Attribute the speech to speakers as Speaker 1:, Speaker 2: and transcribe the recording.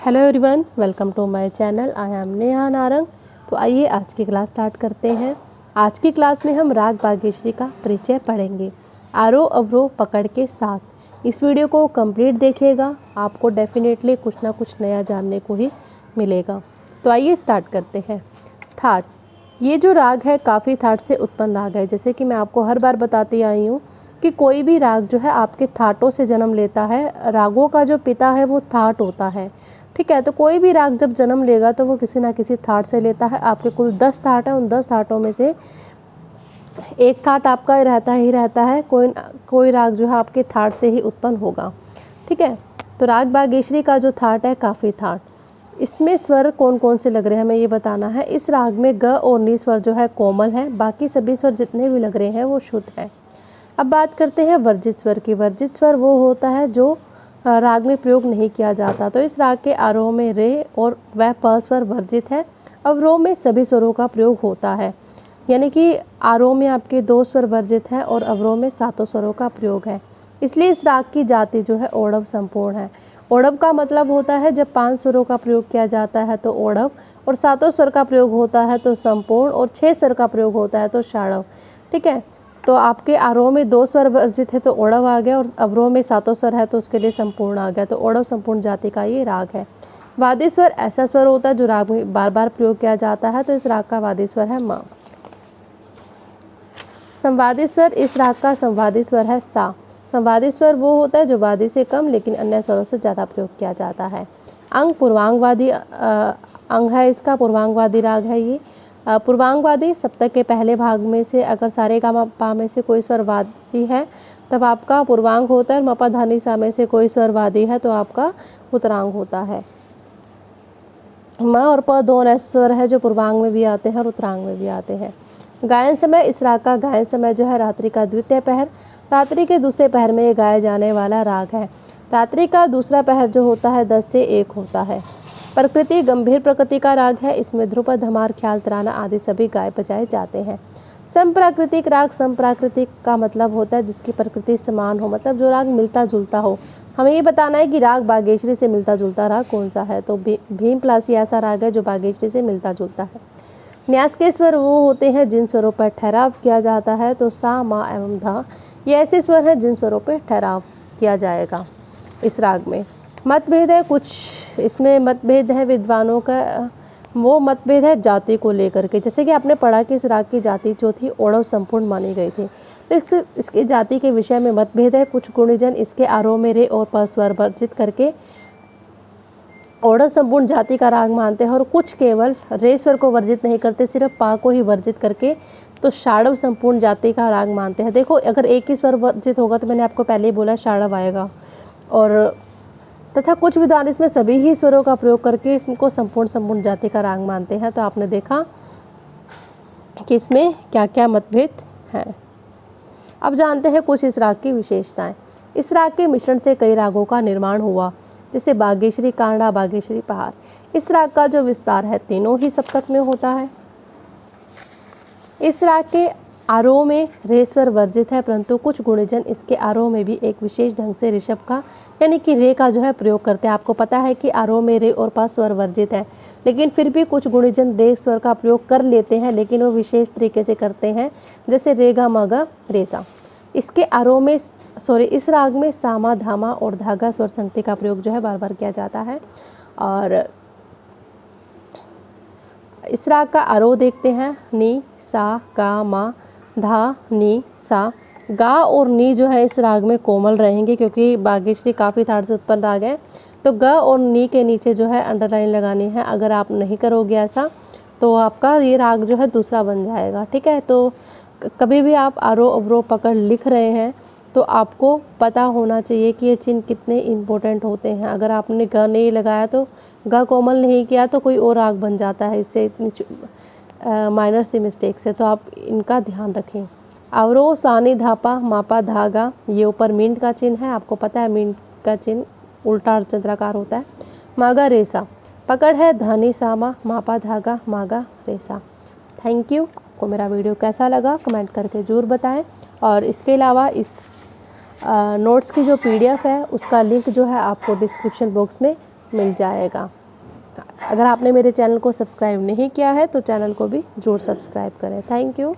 Speaker 1: Hello everyone, welcome to my channel. I am Neha Narang. तो आइए आज की क्लास स्टार्ट करते हैं। आज की क्लास में हम राग बागेश्वरी का परिचय पढ़ेंगे आरोह अवरोह पकड़ के साथ। इस वीडियो को कंप्लीट देखिएगा, आपको डेफिनेटली कुछ ना कुछ नया जानने को ही मिलेगा। तो आइए स्टार्ट करते हैं। थाट, ये जो राग है काफ़ी थाट से उत्पन्न राग है। जैसे कि मैं आपको हर बार बताती आई हूँ कि कोई भी राग जो है आपके थाटों से जन्म लेता है। रागों का जो पिता है वो थाट होता है, ठीक है। तो कोई भी राग जब जन्म लेगा तो वो किसी ना किसी थाट से लेता है। आपके कुल 10 थाट हैं, उन 10 थाटों में से एक थाट आपका रहता ही रहता है। कोई राग जो है आपके थाट से ही उत्पन्न होगा, ठीक है। तो राग बागेश्वरी का जो थाट है काफ़ी थाट। इसमें स्वर कौन कौन से लग रहे हैं हमें ये बताना है। इस राग में ग और नी स्वर जो है कोमल है, बाकी सभी स्वर जितने भी लग रहे हैं वो शुद्ध है। अब बात करते हैं वर्जित स्वर की। वर्जित स्वर वो होता है जो राग में प्रयोग नहीं किया जाता। तो इस राग के आरोह में रे और वह प स्वर वर्जित है। अवरोह में सभी स्वरों का प्रयोग होता है, यानी कि आरोह में आपके 2 स्वर वर्जित हैं और अवरोह में 7 स्वरों का प्रयोग है। इसलिए इस राग की जाति जो है ओढ़व संपूर्ण है। ओढ़व का मतलब होता है जब 5 स्वरों का प्रयोग किया जाता है तो ओढ़व, और 7 स्वर का प्रयोग होता है तो संपूर्ण, और 6 स्वर का प्रयोग होता है तो षाढ़व, ठीक है। तो आपके आरोह में 2 स्वर वर्जित है तो ओढ़व आ गया, और अवरोह में 7 स्वर है तो उसके लिए संपूर्ण आ गया। तो ओढ़व संपूर्ण जाति का ये राग है। वादी स्वर ऐसा स्वर होता है जो राग में बार बार प्रयोग किया जाता है, तो इस राग का वादी स्वर है म। संवादी स्वर, इस राग का संवादी स्वर है सा। संवादी स्वर वो होता है जो वादी से कम लेकिन अन्य स्वरों से ज़्यादा प्रयोग किया जाता है। अंग पूर्वांगवादी अंग है, इसका पूर्वांगवादी राग है ये। पूर्वांगवादी सप्तक के पहले भाग में से अगर सारे गा पा में से कोई स्वर वादी है तब आपका पूर्वांग होता है, और मपा धानी सा में से कोई स्वर वादी है तो आपका उत्तरांग होता है। म और प दोनों ऐसे स्वर है जो पूर्वांग में भी आते हैं और उत्तरांग में भी आते हैं। गायन समय, इस राग का गायन समय जो है रात्रि का द्वितीय पहर। रात्रि के दूसरे पहर में ये गाया जाने वाला राग है। रात्रि का दूसरा पहर जो होता है 10 से 1 होता है। प्रकृति गंभीर प्रकृति का राग है। इसमें ध्रुपद, धमार, ख्याल, तराना आदि सभी गाए बजाए जाते हैं। समप्राकृतिक राग, समप्राकृतिक का मतलब होता है जिसकी प्रकृति समान हो, मतलब जो राग मिलता जुलता हो। हमें ये बताना है कि राग बागेश्वरी से मिलता जुलता राग कौन सा है। तो भीम प्लासी ऐसा राग है जो बागेश्वरी से मिलता जुलता है। न्यास के स्वर वो होते हैं जिन स्वरों पर ठहराव किया जाता है। तो सा, मा एवं धा ये ऐसे स्वर हैं जिन स्वरों पर ठहराव किया जाएगा इस राग में। मतभेद है कुछ, इसमें मतभेद है विद्वानों का। वो मतभेद है जाति को लेकर के। जैसे कि आपने पढ़ा कि इस राग की जाति जो थी ओढ़व संपूर्ण मानी गई थी, तो इसकी जाति के विषय में मतभेद है। कुछ गुणीजन इसके आरोह में रे और प स्वर वर्जित करके ओढ़व संपूर्ण जाति का राग मानते हैं, और कुछ केवल रे स्वर को वर्जित नहीं करते, सिर्फ पा को ही वर्जित करके तो षाढ़व संपूर्ण जाति का राग मानते हैं। देखो, अगर एक ही स्वर वर्जित होगा तो मैंने आपको पहले ही बोला षाढ़व आएगा, और तथा कुछ विद्वान इसमें सभी ही स्वरों का प्रयोग करके इसको संपूर्ण जाति का राग मानते हैं। तो आपने देखा कि इसमें क्या क्या मतभेद हैं। अब जानते हैं कुछ इस राग की विशेषताएं। इस राग के मिश्रण से कई रागों का निर्माण हुआ, जैसे बागेश्वरी, कांडा, बागेश्वरी, पहाड़। इस राग का जो विस्तार है तीनों ही सप्तक में होता है। इस राग के आरोह में रे स्वर वर्जित है, परंतु कुछ गुणीजन इसके आरोह में भी एक विशेष ढंग से ऋषभ का यानी कि रे का जो है प्रयोग करते हैं। आपको पता है कि आरोह में रे और पा स्वर वर्जित है, लेकिन फिर भी कुछ गुणीजन रे स्वर का प्रयोग कर लेते हैं, लेकिन वो विशेष तरीके से करते हैं, जैसे रेगा, मगा, रेसा। इसके आरोह में इस राग में सामा, धामा और धागा स्वर संगति का प्रयोग जो है बार बार किया जाता है। और इस राग का आरोह देखते हैं। नी, सा, गा, मा, धा, नी, सा। गा और नी जो है इस राग में कोमल रहेंगे, क्योंकि बागेश्वरी काफ़ी थाट से उत्पन्न राग है। तो ग और नी के नीचे जो है अंडरलाइन लगानी है। अगर आप नहीं करोगे ऐसा तो आपका ये राग जो है दूसरा बन जाएगा, ठीक है। तो कभी भी आप आरोह अवरोह पकड़ लिख रहे हैं तो आपको पता होना चाहिए कि ये चिन्ह कितने इम्पोर्टेंट होते हैं। अगर आपने ग नहीं लगाया तो ग कोमल नहीं किया तो कोई और राग बन जाता है, इससे इतनी माइनर सी मिस्टेक्स है, तो आप इनका ध्यान रखें। अवरोह, सानी, धापा, मापा, धागा, ये ऊपर मींड का चिन्ह है। आपको पता है मींड का चिन्ह उल्टा चंद्राकार होता है। मागा, रेसा। पकड़ है धानी, सामा, मापा, धागा, मागा, रेसा। Thank you. आपको मेरा वीडियो कैसा लगा कमेंट करके ज़रूर बताएं, और इसके अलावा इस नोट्स की जो PDF है उसका लिंक जो है आपको डिस्क्रिप्शन बॉक्स में मिल जाएगा। अगर आपने मेरे चैनल को सब्सक्राइब नहीं किया है तो चैनल को भी ज़रूर सब्सक्राइब करें। Thank you.